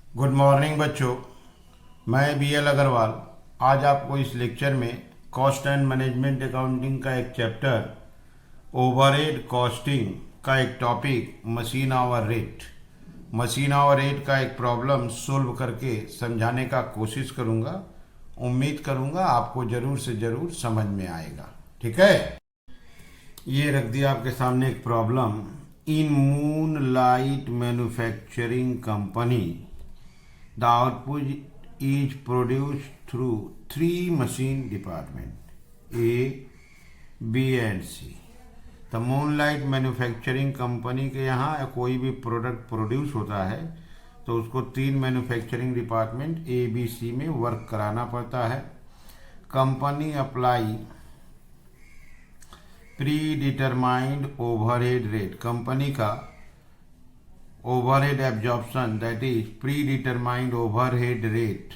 Good morning बच्चों। मैं B L Agarwal आज आपको इस लेक्चर में कॉस्ट एंड मैनेजमेंट अकाउंटिंग का एक चैप्टर ओवरहेड कॉस्टिंग का एक टॉपिक मशीन आवर रेट का एक प्रॉब्लम सोल्व करके समझाने का कोशिश करूंगा। उम्मीद करूंगा आपको ज़रूर से ज़रूर समझ में आएगा। ठीक है, ये रख दिया आपके सामने एक problem. In moon light manufacturing company the output is produced through three machine department A, B and C। तो मूनलाइट मैन्युफैक्चरिंग कंपनी के यहाँ कोई भी प्रोडक्ट प्रोड्यूस होता है तो उसको तीन manufacturing department A B C में वर्क कराना पड़ता है। Company apply predetermined overhead rate, company का overhead absorption that is predetermined overhead rate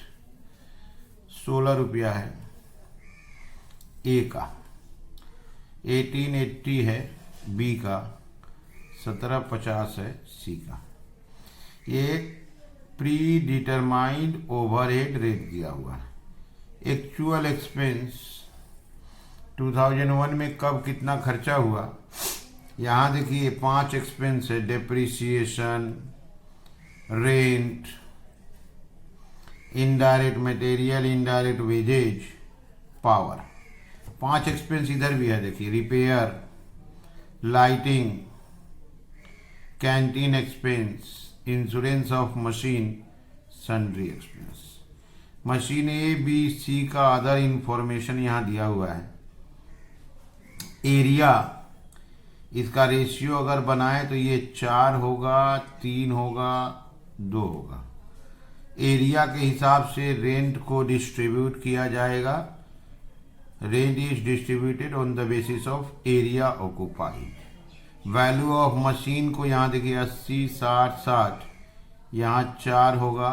16 रुपया है ए का, 1880 है बी का, 1750 है सी का। ये प्री डिटरमाइंड ओवरहेड रेट दिया हुआ है। एक्चुअल एक्सपेंस 2001 में कब कितना खर्चा हुआ, यहाँ देखिए 5 एक्सपेंस है, depreciation, rent, indirect material, indirect wages, power. 5 expense इधर भी है, देखिए repair, lighting, canteen expense, insurance of machine, sundry expense. Machine A B C का अदर इंफॉर्मेशन यहाँ दिया हुआ है। एरिया, इसका रेशियो अगर बनाए तो ये 4 होगा, 3 होगा, 2 होगा। एरिया के हिसाब से रेंट को डिस्ट्रीब्यूट किया जाएगा। Rent is distributed on the basis of area occupied. Value of machine को यहाँ देखिए 80, 60, 60, यहाँ 4 होगा,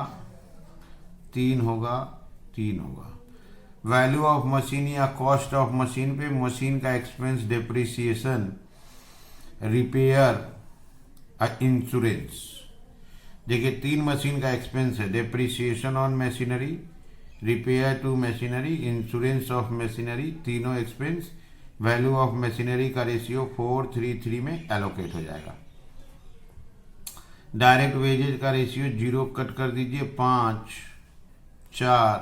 3 होगा, 3 होगा। वैल्यू ऑफ मशीन या कॉस्ट ऑफ मशीन पे मशीन का एक्सपेंस, डेप्रिसिएशन, रिपेयर, इंश्योरेंस। देखिए 3 मशीन का एक्सपेंस है, depreciation on machinery, repair to machinery, insurance of machinery, तीनों एक्सपेंस। वैल्यू ऑफ मशीनरी का रेशियो 4:3:3 में एलोकेट हो जाएगा। डायरेक्ट वेजेज का रेशियो 0 कट कर दीजिए, 5, 4,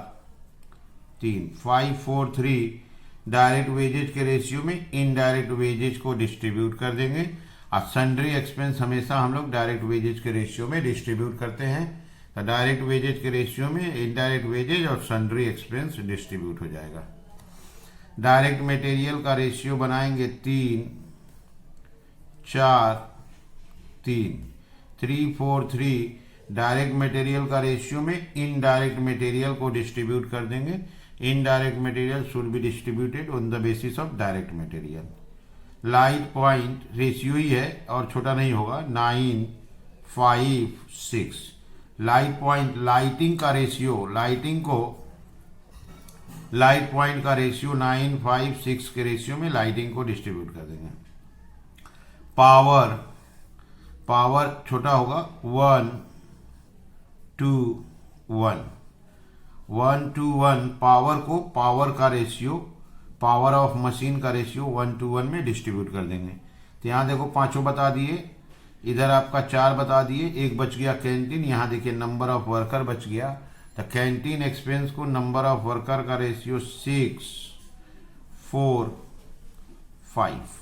3, 5, 4, 3। डायरेक्ट वेजेज के रेशियो में इनडायरेक्ट वेजेज को डिस्ट्रीब्यूट कर देंगे। और सन्ड्री एक्सपेंस हमेशा हम लोग डायरेक्ट वेजेज के रेशियो में डिस्ट्रीब्यूट करते हैं। तो डायरेक्ट वेजेज के रेशियो में इनडायरेक्ट वेजेज और सन्ड्री एक्सपेंस डिस्ट्रीब्यूट हो जाएगा। डायरेक्ट मटेरियल का रेशियो बनाएंगे 3, 4, 3, 3, 4, 3। डायरेक्ट मटेरियल का रेशियो में इनडायरेक्ट मटेरियल को डिस्ट्रीब्यूट कर देंगे। Indirect material should be distributed on the basis of direct material. Light point ratio ही है और छोटा नहीं होगा, 9, 5, 6। लाइट पॉइंट, लाइटिंग का रेशियो, लाइट पॉइंट का रेशियो 9, 5, 6 के रेशियो में लाइटिंग को डिस्ट्रीब्यूट कर देंगे। पावर छोटा होगा, 1, 2, 1, 1 to 1। पावर को, पावर का रेशियो, पावर ऑफ मशीन का रेशियो 1 to 1 में डिस्ट्रीब्यूट कर देंगे। तो यहाँ देखो 5 बता दिए, इधर आपका 4 बता दिए, एक बच गया कैंटीन। यहाँ देखिए नंबर ऑफ वर्कर बच गया। तो कैंटीन एक्सपेंस को नंबर ऑफ वर्कर का रेशियो 6, 4, 5,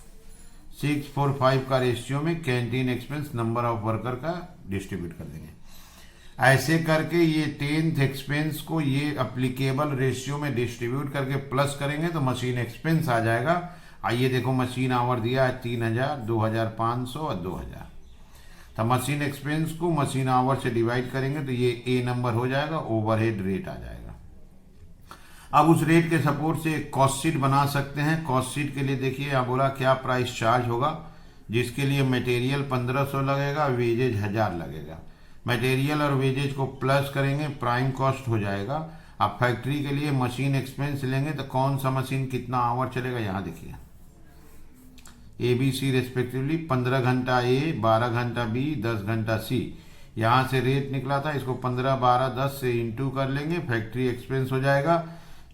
6, 4, 5 का रेशियो में canteen expense number of worker का डिस्ट्रीब्यूट कर देंगे। ऐसे करके ये 10th एक्सपेंस को ये अप्लीकेबल रेशियो में डिस्ट्रीब्यूट करके प्लस करेंगे तो मशीन एक्सपेंस आ जाएगा। आइए देखो मशीन आवर दिया है 3000, 2500 और 2000। तो मशीन एक्सपेंस को मशीन आवर से डिवाइड करेंगे तो ये ए नंबर हो जाएगा, ओवरहेड रेट आ जाएगा। अब उस रेट के सपोर्ट से कॉस्ट शीट बना सकते हैं। कॉस्ट शीट के लिए देखिए यहाँ बोला क्या प्राइस चार्ज होगा, जिसके लिए मटेरियल 1500 लगेगा, वेजेज 1000 लगेगा। मटेरियल और वेजेज को प्लस करेंगे, प्राइम कॉस्ट हो जाएगा। अब फैक्ट्री के लिए मशीन एक्सपेंस लेंगे तो कौन सा मशीन कितना आवर चलेगा, यहाँ देखिए ए बी सी रेस्पेक्टिवली 15 घंटा ए, 12 घंटा बी, 10 घंटा सी। यहाँ से रेट निकला था, इसको 15, 12, 10 से इंटू कर लेंगे, फैक्ट्री एक्सपेंस हो जाएगा।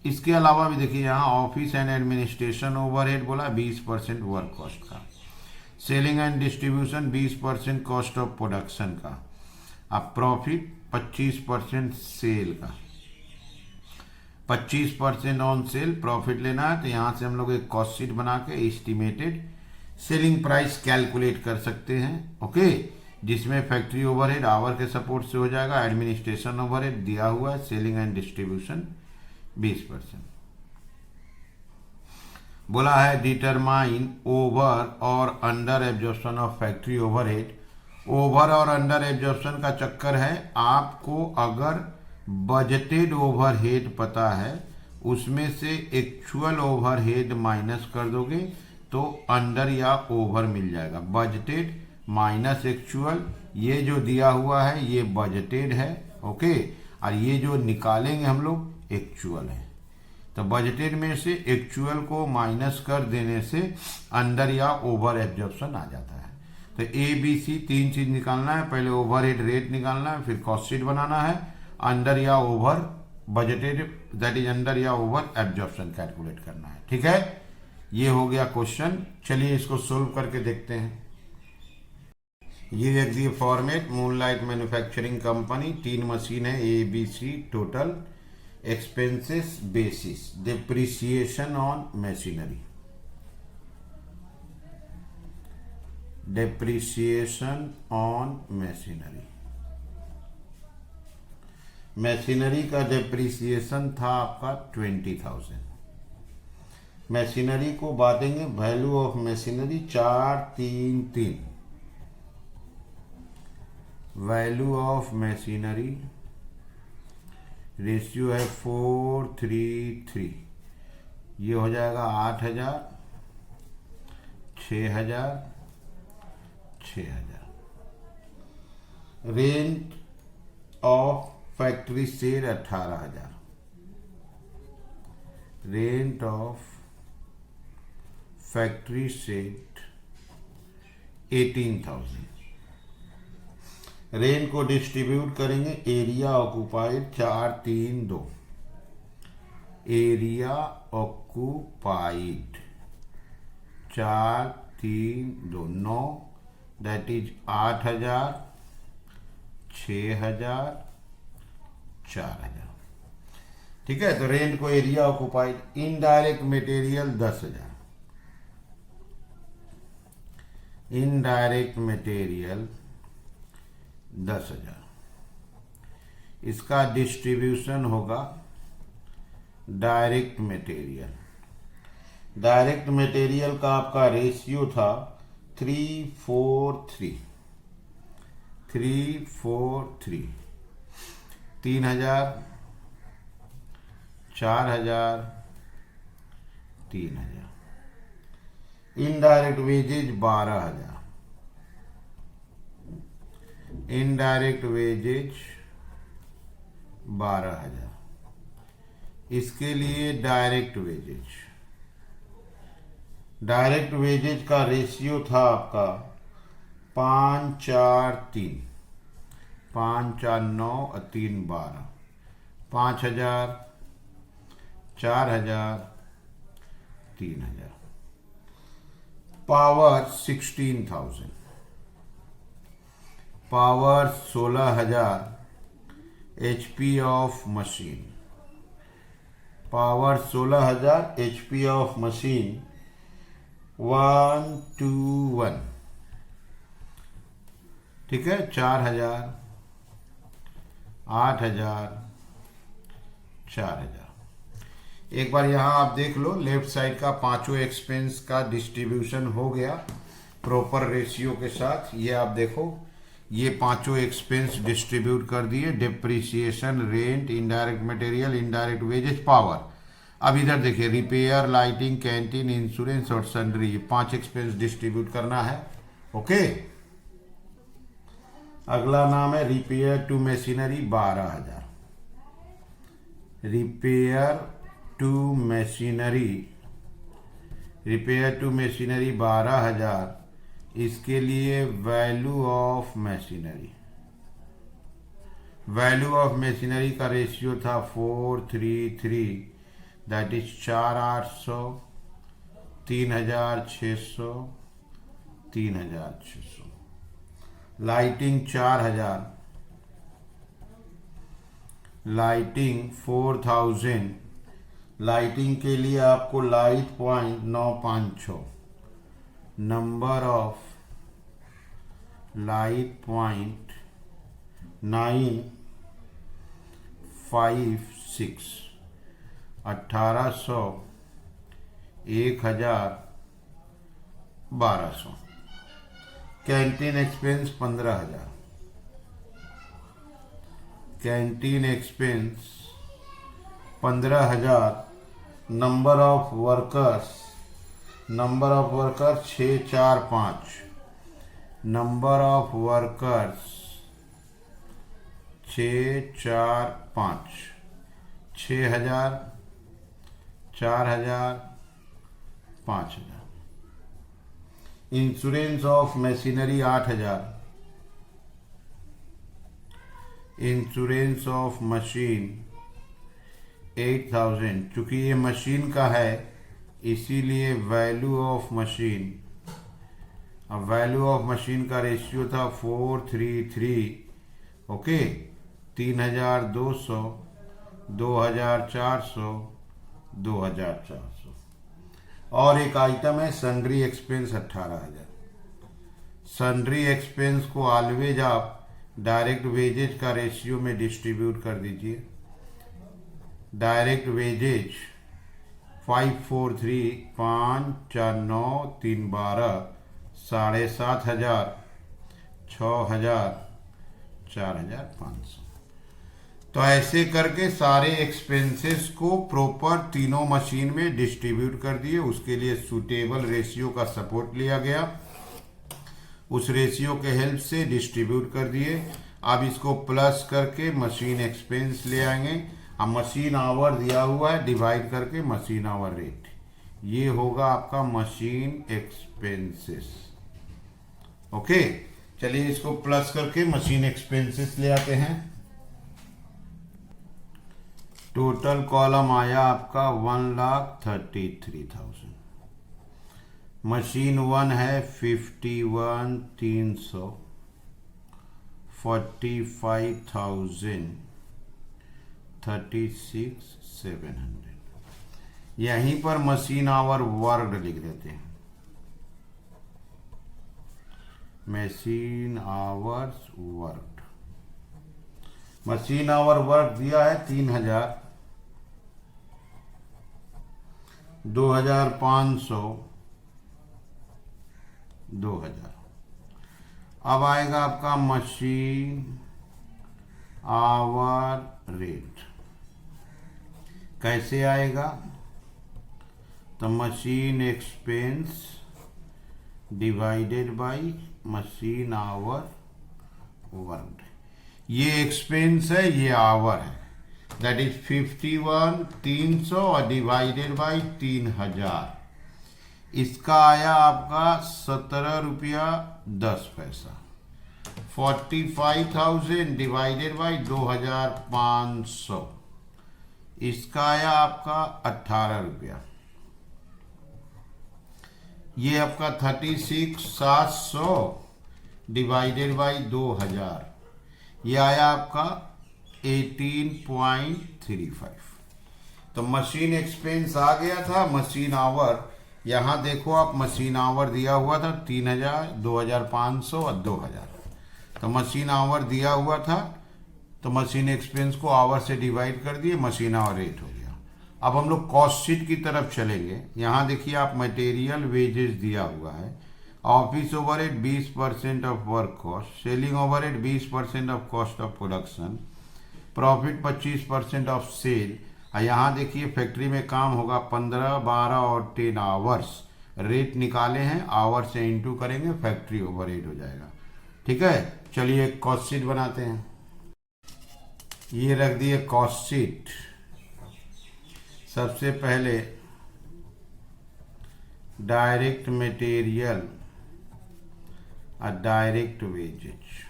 इसके अलावा भी देखिए यहाँ ऑफिस एंड एडमिनिस्ट्रेशन ओवरहेड बोला 20% वर्क कॉस्ट का, selling and distribution 20% cost of production का, अब प्रॉफिट 25% सेल का, 25% ऑन सेल प्रॉफिट लेना है। तो यहाँ से हम लोग एक कॉस्ट शीट बना के एस्टिमेटेड सेलिंग प्राइस कैलकुलेट कर सकते हैं, ओके, जिसमें फैक्ट्री ओवरहेड आवर के सपोर्ट से हो जाएगा, एडमिनिस्ट्रेशन ओवरहेड दिया हुआ है, सेलिंग एंड डिस्ट्रीब्यूशन 20%। बोला है डिटरमाइन ओवर और under absorption of factory overhead. Over और अंडर एब्जॉर्प्शन का चक्कर है, आपको अगर बजटेड ओवरहेड पता है उसमें से एक्चुअल ओवरहेड माइनस कर दोगे तो अंडर या ओवर मिल जाएगा। बजटेड माइनस एक्चुअल, ये जो दिया हुआ है ये बजटेड है, ओके, और ये जो निकालेंगे हम लोग एक्चुअल है। तो बजटेड में से एक्चुअल को माइनस कर देने से अंडर या ओवर एब्जॉर्प्शन आ जाता है। तो ए बी सी 3 चीज निकालना है, पहले ओवरहेड रेट निकालना है, फिर कॉस्ट शीट बनाना है, अंडर या over budgeted that is under या ओवर एब्जॉर्प्शन कैलकुलेट करना है, ठीक है। ये हो गया क्वेश्चन। चलिए इसको सोल्व करके देखते हैं। ये देख दिए format, Moonlight manufacturing company, 3 machine है, A B C, total expenses basis, depreciation on machinery, depreciation on machinery, machinery का डिप्रिसिएशन था आपका 20,000। मशीनरी को बांटेंगे, value of machinery 433, value of machinery ratio है 433, ये हो जाएगा 8,000, 6,000, 6,000। Rent of factory share 18,000, rent of factory shed 18,000। Rent को डिस्ट्रीब्यूट करेंगे, area occupied 432, area occupied 432 9, that is 8,000, 6,000, 4,000, ठीक है। तो रेंट को area occupied, indirect material 10,000, indirect material 10,000, इसका डिस्ट्रीब्यूशन होगा डायरेक्ट मटेरियल। डायरेक्ट मटेरियल का आपका रेशियो था 343, 343, 3,000, 4,000, 3,000। Indirect wages 12,000, indirect wages 12,000। इसके लिए डायरेक्ट वेजेज, डायरेक्ट वेजेज का रेशियो था आपका 5, 4, 3, 5, 4, 9 और 3, 12, 5,000, 4,000, 3,000। Power 16,000, power 16,000 HP of machine, power 16,000 HP of machine 1 to 1, ठीक है। 4,000, 8,000, 4,000। एक बार यहाँ आप देख लो, लेफ्ट साइड का पांचों एक्सपेंस का डिस्ट्रीब्यूशन हो गया प्रॉपर रेशियो के साथ। ये आप देखो, ये पांचों एक्सपेंस डिस्ट्रीब्यूट कर दिए, depreciation, rent, indirect material, indirect wages, power. अब इधर देखिए, रिपेयर, लाइटिंग, कैंटीन, इंश्योरेंस और सन्ड्री, ये 5 एक्सपेंस डिस्ट्रीब्यूट करना है, ओके। अगला नाम है repair to machinery 12,000, repair to machinery, repair to machinery 12,000। इसके लिए value of machinery, value of machinery का रेशियो था 433, that is 4,800, 3,600, 3,600। Lighting 4,000, lighting 4,000। Lighting के लिए आपको light point 956, number of light point 956, 1,800, 1,000, 1,200। Canteen expense 15,000, canteen expense 15,000। Number of workers, number of workers 645, number of workers 645, 6,000, 4,000, 5,000। Insurance of machinery 8,000, insurance of machine 8,000। चूंकि ये machine का है इसीलिए value of machine, अब value of machine का ratio था 433, okay. 3,200, 2,400, 2,400। और एक आइटम है सन्ड्री एक्सपेंस 18,000। सन्ड्री एक्सपेंस को ऑलवेज आप डायरेक्ट वेजेज का रेशियो में डिस्ट्रीब्यूट कर दीजिए। Direct wages 543, 5, 4, 9, 3, 12, 7,500, 6,000, 4,500। तो ऐसे करके सारे एक्सपेंसेस को प्रॉपर तीनों मशीन में डिस्ट्रीब्यूट कर दिए। उसके लिए सूटेबल रेशियो का सपोर्ट लिया गया, उस रेशियो के हेल्प से डिस्ट्रीब्यूट कर दिए। अब इसको प्लस करके मशीन एक्सपेंस ले आएंगे। अब मशीन आवर दिया हुआ है, डिवाइड करके मशीन आवर रेट, ये होगा आपका मशीन एक्सपेंसेस। ओके, चलिए इसको प्लस करके मशीन एक्सपेंसेस ले आते हैं। टोटल कॉलम आया आपका 1,33,000। मशीन 1 है 51,300, 45,000, 36,700। यहीं पर मशीन आवर वर्ड लिख देते हैं। Machine hours word, machine our word दिया है 3,000, 2,500, 2,000। अब आएगा आपका मशीन आवर रेट। कैसे आएगा? तो machine expense divided by machine our word. ये एक्सपेंस है, ये आवर है, दैट इज 51,300 और डिवाइडेड बाय 3,000। इसका आया आपका 17 रुपया 10 पैसा। 45,000 डिवाइडेड बाय 2,500, इसका आया आपका 18 रुपया। ये आपका 36,700 डिवाइडेड बाय 2,000, ये आया आपका 18.35। तो मशीन एक्सपेंस आ गया था। मशीन आवर, यहाँ देखो आप, मशीन आवर दिया हुआ था 3,000, 2,500 और 2,000। तो मशीन आवर दिया हुआ था, तो मशीन एक्सपेंस को आवर से डिवाइड कर दिए, मशीन आवर रेट हो गया। अब हम लोग कॉस्ट शीट की तरफ चलेंगे। यहाँ देखिए आप, मटेरियल वेजेस दिया हुआ है, office overhead 20% of work cost, selling overhead 20% of cost of production, profit 25% of sale. यहाँ देखिए फैक्ट्री में काम होगा 15, 12 और 10 आवर्स। रेट निकाले हैं, आवर से इंटू करेंगे, फैक्ट्री ओवरहेड हो जाएगा। ठीक है, चलिए एक कॉस्ट शीट बनाते हैं। ये रख दिए कॉस्ट शीट। सबसे पहले डायरेक्ट मटेरियल और डायरेक्ट वेजेज,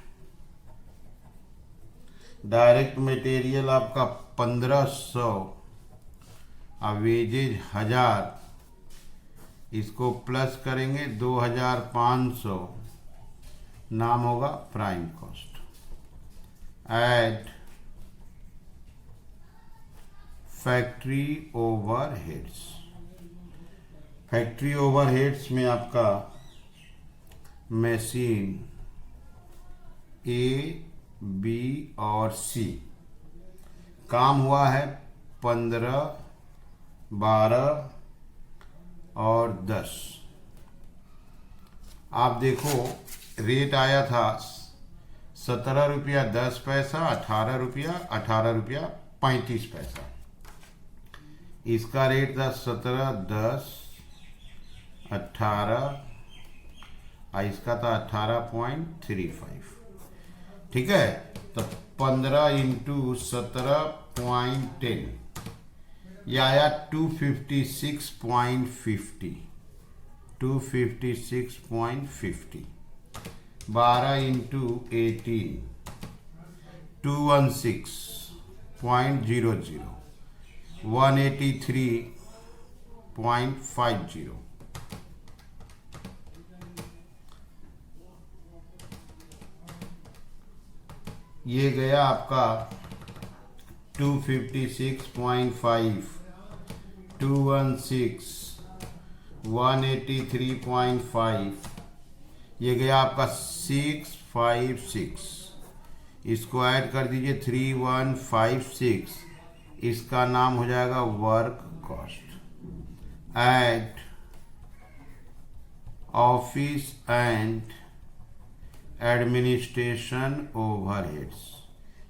डायरेक्ट मटेरियल आपका 1500, वेजेज 1000, इसको प्लस करेंगे 2500, नाम होगा prime cost. Add factory overheads. Factory overheads में आपका मशीन ए, बी और सी काम हुआ है 15, 12 और 10। आप देखो रेट आया था 17 रुपया 10 पैसा, 18 रुपया, 18 रुपया 35 पैसा। इसका रेट था 17, 10, 18, इसका था 18.35। ठीक है, तो 15 इंटू 17.10, यह आया 256.50। 256.50। 12 इंटू 18, 216.00, 183.50। ये गया आपका 256.5, 216, 183.5, ये गया आपका 656। इसको ऐड कर दीजिए 3156, इसका नाम हो जाएगा work cost. Add office and administration overheads.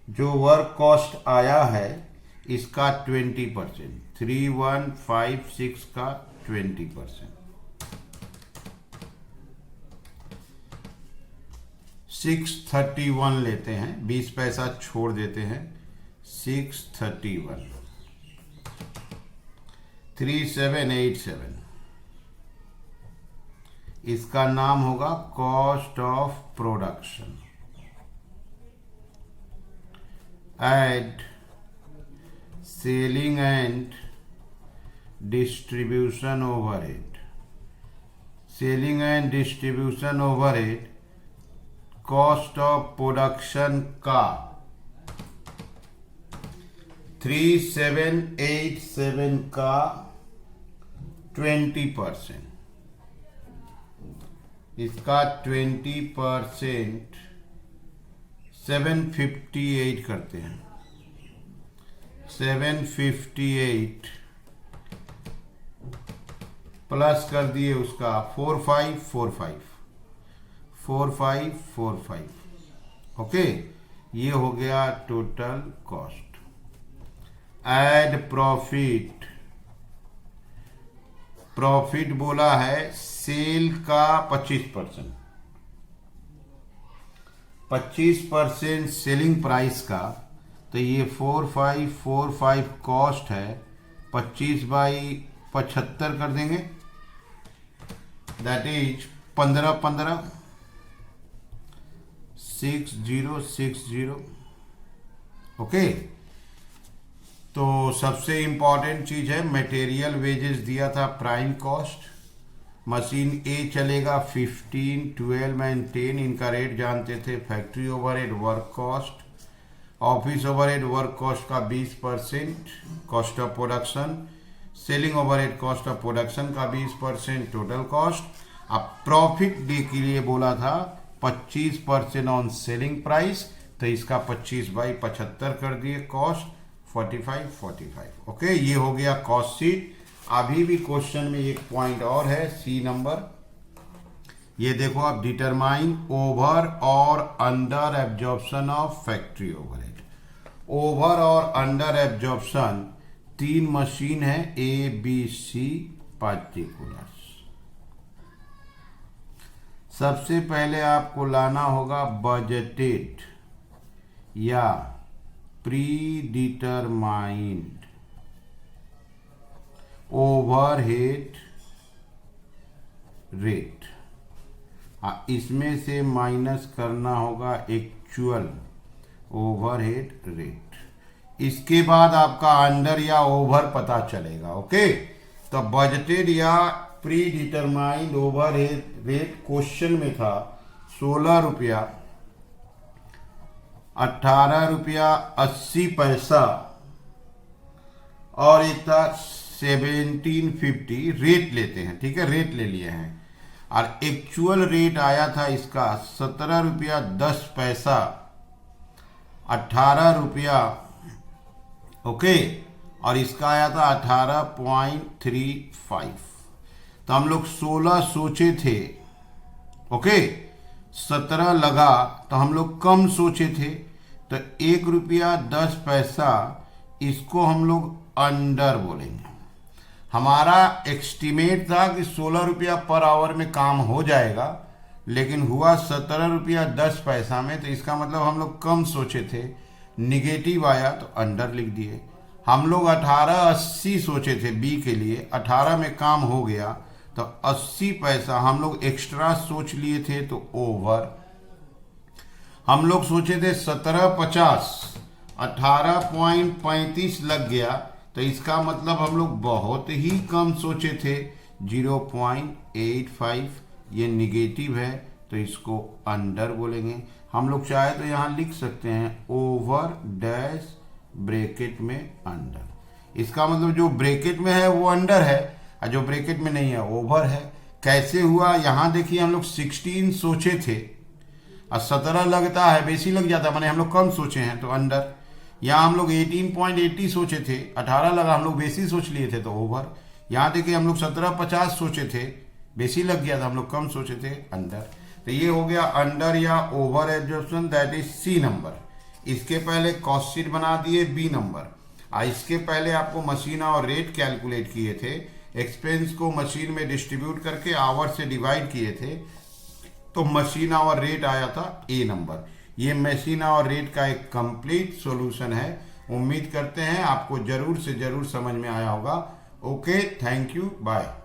जो वर्क कॉस्ट आया है इसका 20%, 3156 का 20%। 631 लेते हैं, 20 पैसा छोड़ देते हैं। 631, 3787, इसका नाम होगा cost of production. Add selling and distribution overhead. Selling and distribution overhead cost of production का 3787 का 20%, इसका 20% 758 करते हैं। 758 प्लस कर दिए उसका 4545। ओके, ये हो गया total cost. Add profit. Profit बोला है सेल का 25%, 25% सेलिंग प्राइस का, तो ये 4545 कॉस्ट है, 25/75 कर देंगे, दैट इज 1515, 6060। ओके, तो सबसे इंपॉर्टेंट चीज है मटेरियल वेजेस दिया था प्राइम कॉस्ट। मशीन ए चलेगा 15, 12 एंड 10, इनका रेट जानते थे। Factory overhead work cost, office overhead work cost का 20% cost of production, selling overhead cost of production का 20% टोटल कॉस्ट। अब प्रॉफिट डे के लिए बोला था 25% ऑन सेलिंग प्राइस, तो इसका 25/75 कर दिए, कॉस्ट 4545। ओके, ये हो गया कॉस्ट शीट। अभी भी क्वेश्चन में एक पॉइंट और है, सी नंबर, ये देखो आप, डिटरमाइन ओवर और under absorption of factory overhead. Over और अंडर एब्जॉर्प्शन 3 मशीन है, ए बी सी पार्टिकुलर्स। सबसे पहले आपको लाना होगा बजटेड या प्री डिटरमाइंड ओवरहेड रेट। इसमें से माइनस करना होगा एक्चुअल ओवरहेड रेट। इसके बाद आपका अंडर या ओवर पता चलेगा। ओके, तो बजटेड या pre determined overhead rate question में था 16 रुपया, 18 रुपया 80 पैसा और एक था 1750 रेट लेते हैं। ठीक है, रेट ले लिए हैं और एक्चुअल रेट आया था इसका 17 रुपया 10 पैसा, 18 रुपया। ओके, और इसका आया था 18.35। तो हम लोग 16 सोचे थे। ओके, 17 लगा तो हम लोग कम सोचे थे, तो 1 रुपया 10 पैसा इसको हम लोग अंडर बोलेंगे। हमारा एस्टिमेट था कि 16 रुपया पर आवर में काम हो जाएगा, लेकिन हुआ 17 रुपया 10 पैसा में, तो इसका मतलब हम लोग कम सोचे थे, निगेटिव आया तो अंडर लिख दिए। हम लोग 18.80 सोचे थे बी के लिए, 18 में काम हो गया तो 80 पैसा हम लोग एक्स्ट्रा सोच लिए थे तो ओवर। हम लोग सोचे थे 17.50, 18.35 लग गया, तो इसका मतलब हम लोग बहुत ही कम सोचे थे, 0.85। ये निगेटिव है तो इसको अंडर बोलेंगे। हम लोग चाहे तो यहाँ लिख सकते हैं ओवर डैश ब्रैकेट में अंडर। इसका मतलब जो ब्रैकेट में है वो अंडर है और जो ब्रैकेट में नहीं है ओवर है। कैसे हुआ, यहाँ देखिए हम लोग 16 सोचे थे और 17 लगता है, बेसी लग जाता है, माने हम लोग कम सोचे हैं तो अंडर। यहाँ हम लोग 18.80 सोचे थे, 18 लगा, हम लोग बेसी सोच लिए थे तो ओवर। यहाँ देखिए हम लोग 17.50 सोचे थे, बेसी लग गया था, हम लोग कम सोचे थे, अंडर। तो ये हो गया अंडर या over adjustment, that is C number. इसके पहले कॉस्ट शीट बना दिए बी नंबर, और इसके पहले आपको मशीन और रेट कैलकुलेट किए थे, एक्सपेंस को मशीन में डिस्ट्रीब्यूट करके आवर से डिवाइड किए थे, तो मशीन और रेट आया था ए नंबर। ये मशीन और रेट का एक कंप्लीट सॉल्यूशन है। उम्मीद करते हैं आपको जरूर से जरूर समझ में आया होगा। Okay, thank you, bye.